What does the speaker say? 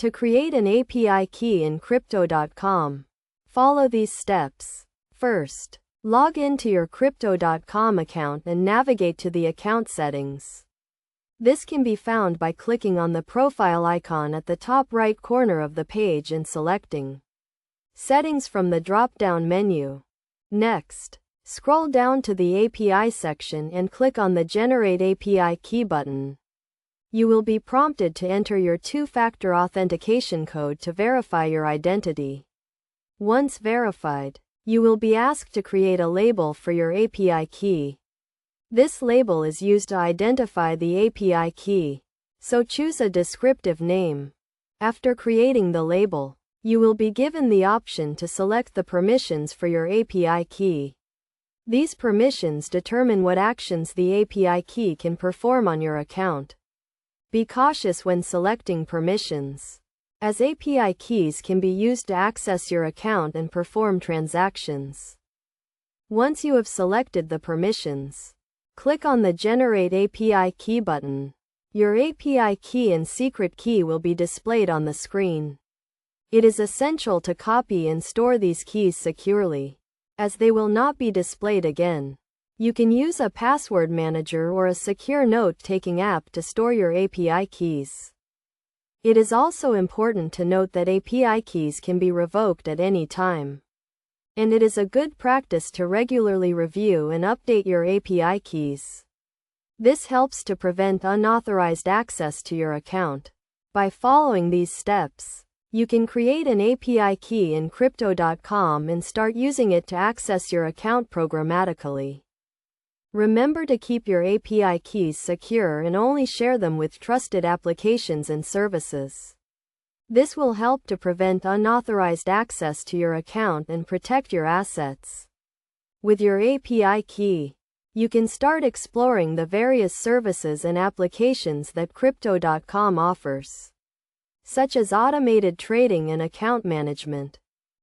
To create an API key in Crypto.com, follow these steps. First, log into your Crypto.com account and navigate to the account settings. This can be found by clicking on the profile icon at the top right corner of the page and selecting Settings from the drop-down menu. Next, scroll down to the API section and click on the Generate API Key button. You will be prompted to enter your two-factor authentication code to verify your identity. Once verified, you will be asked to create a label for your API key. This label is used to identify the API key, so choose a descriptive name. After creating the label, you will be given the option to select the permissions for your API key. These permissions determine what actions the API key can perform on your account. Be cautious when selecting permissions, as API keys can be used to access your account and perform transactions. Once you have selected the permissions, click on the Generate API Key button. Your API key and secret key will be displayed on the screen. It is essential to copy and store these keys securely, as they will not be displayed again. You can use a password manager or a secure note-taking app to store your API keys. It is also important to note that API keys can be revoked at any time, and it is a good practice to regularly review and update your API keys. This helps to prevent unauthorized access to your account. By following these steps, you can create an API key in Crypto.com and start using it to access your account programmatically. Remember to keep your API keys secure and only share them with trusted applications and services. This will help to prevent unauthorized access to your account and protect your assets. With your API key, you can start exploring the various services and applications that Crypto.com offers, such as automated trading and account management.